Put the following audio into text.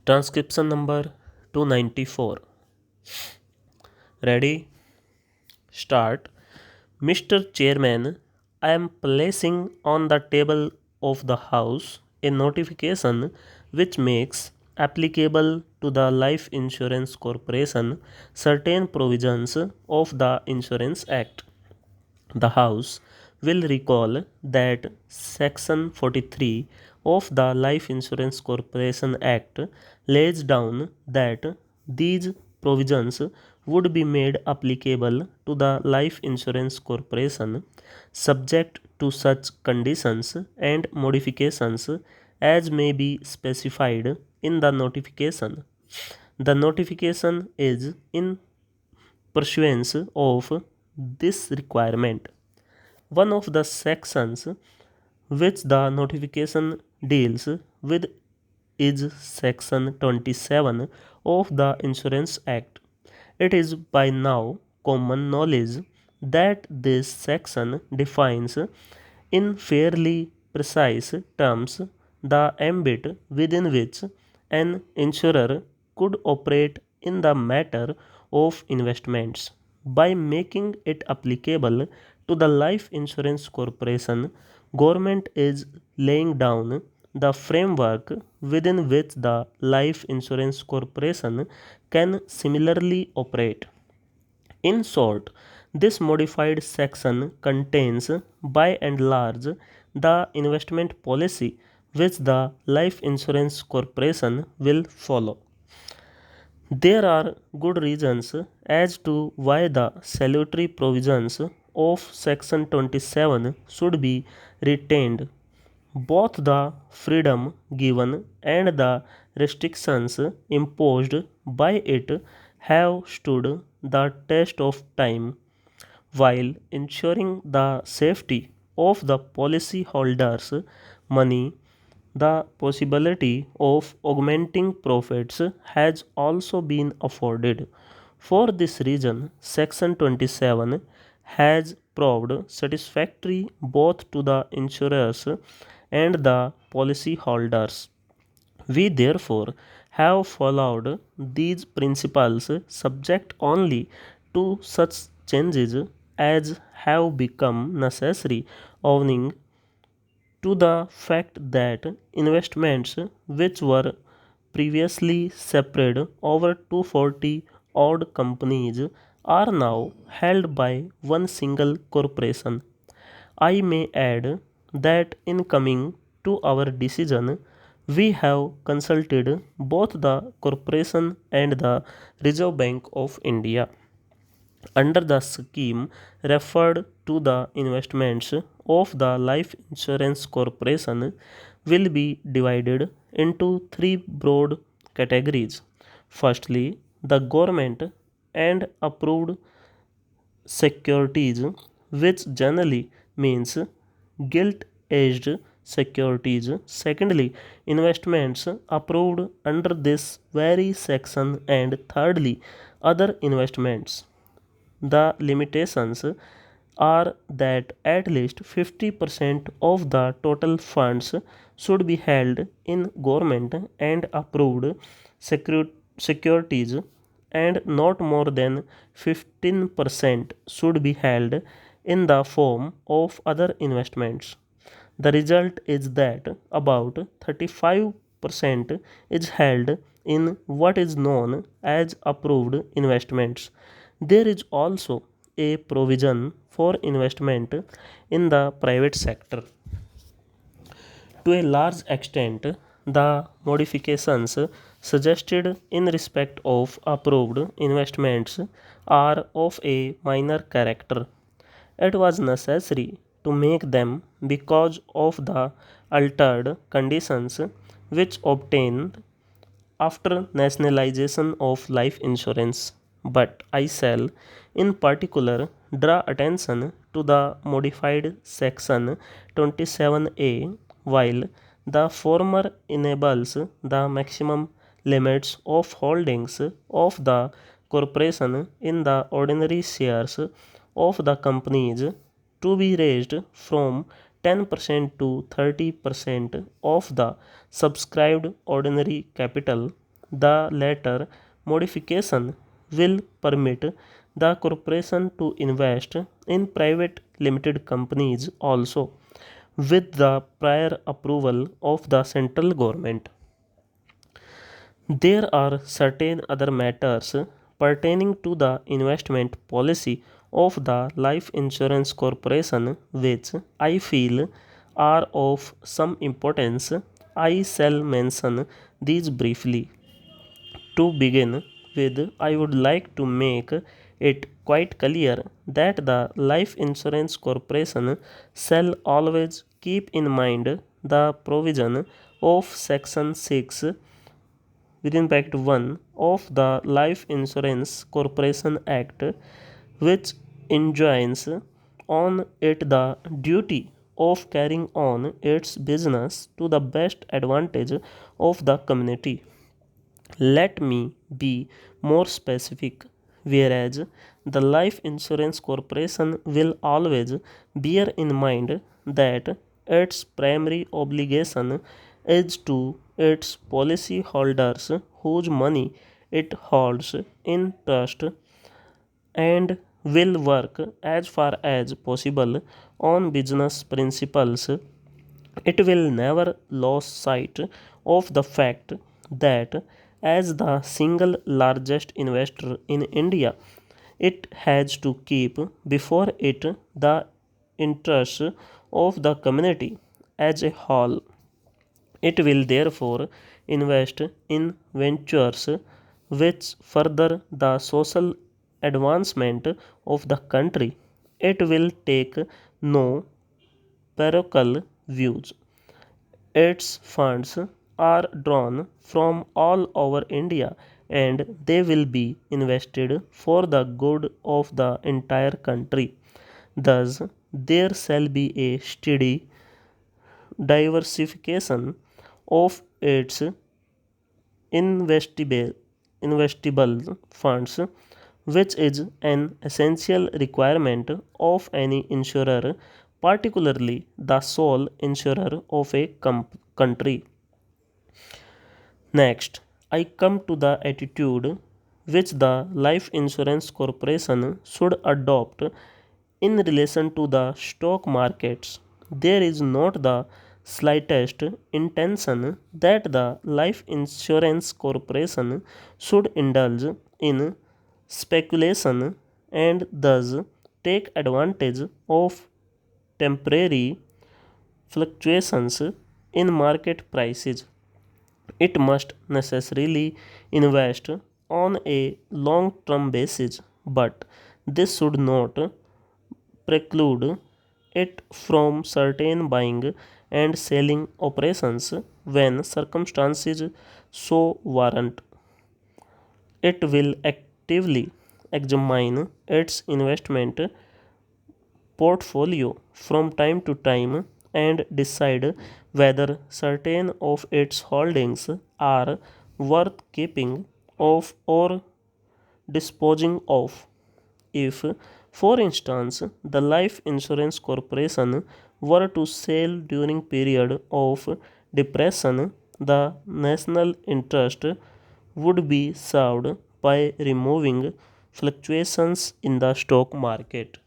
Transcription number 294. Ready? Start. Mr. Chairman, I am placing on the table of the House a notification which makes applicable to the Life Insurance Corporation certain provisions of the Insurance Act. The House will recall that Section 43 of the Life Insurance Corporation Act lays down that these provisions would be made applicable to the Life Insurance Corporation subject to such conditions and modifications as may be specified in the notification. The notification is in pursuance of this requirement. One of the sections which the notification deals with is Section 27 of the Insurance Act. It is by now common knowledge that this section defines in fairly precise terms the ambit within which an insurer could operate in the matter of investments. By making it applicable to the Life Insurance Corporation, government is laying down the framework within which the Life Insurance Corporation can similarly operate. In short, this modified section contains by and large the investment policy which the Life Insurance Corporation will follow. There are good reasons as to why the salutary provisions of Section 27 should be retained. Both the freedom given and the restrictions imposed by it have stood the test of time, while ensuring the safety of the policyholders' money. The possibility of augmenting profits has also been afforded. For this reason, Section 27 has proved satisfactory both to the insurers and the policyholders. We therefore have followed these principles subject only to such changes as have become necessary owing to the fact that investments which were previously spread over 240 odd companies are now held by one single corporation. I may add that in coming to our decision, we have consulted both the corporation and the Reserve Bank of India. Under the scheme referred to, the investments of the Life Insurance Corporation will be divided into three broad categories. Firstly, the government and approved securities, which generally means gilt edged securities. Secondly, investments approved under this very section. And thirdly, other investments. The limitations are that at least 50% of the total funds should be held in government and approved securities, and not more than 15% should be held in the form of other investments. The result is that about 35% is held in what is known as approved investments. There is also a provision for investment in the private sector. To a large extent, the modifications suggested in respect of approved investments are of a minor character. It was necessary to make them because of the altered conditions which obtained after nationalization of life insurance. But I shall in particular draw attention to the modified section 27A. While the former enables the maximum limits of holdings of the corporation in the ordinary shares of the companies to be raised from 10% to 30% of the subscribed ordinary capital. The latter modification will permit the corporation to invest in private limited companies also with the prior approval of the central government. There are certain other matters pertaining to the investment policy of the Life Insurance Corporation which I feel are of some importance. I shall mention these briefly. To begin with, I would like to make it quite clear that the Life Insurance Corporation shall always keep in mind the provision of Section 6 within bracket 1 of the Life Insurance Corporation Act, which enjoins on it the duty of carrying on its business to the best advantage of the community. Let me be more specific. Whereas the Life Insurance Corporation will always bear in mind that its primary obligation is to its policy holders whose money it holds in trust and will work as far as possible on business principles. It will never lose sight of the fact that as the single largest investor in India, it has to keep before it the interests of the community as a whole. It will therefore invest in ventures which further the social advancement of the country. It will take no parochial views. Its funds are drawn from all over India and they will be invested for the good of the entire country. Thus, there shall be a steady diversification of its investable, investable funds, which is an essential requirement of any insurer, particularly the sole insurer of a country. Next, I come to the attitude which the Life Insurance Corporation should adopt in relation to the stock markets. There is not the slightest intention that the Life Insurance Corporation should indulge in speculation and thus take advantage of temporary fluctuations in market prices. It must necessarily invest on a long term basis, but this should not preclude it from certain buying and selling operations when circumstances so warrant. It will actively examine its investment portfolio from time to time and decide whether certain of its holdings are worth keeping of or disposing of. If, for instance, the life insurance corporation were to sell during period of depression, the national interest would be served by removing fluctuations in the stock market.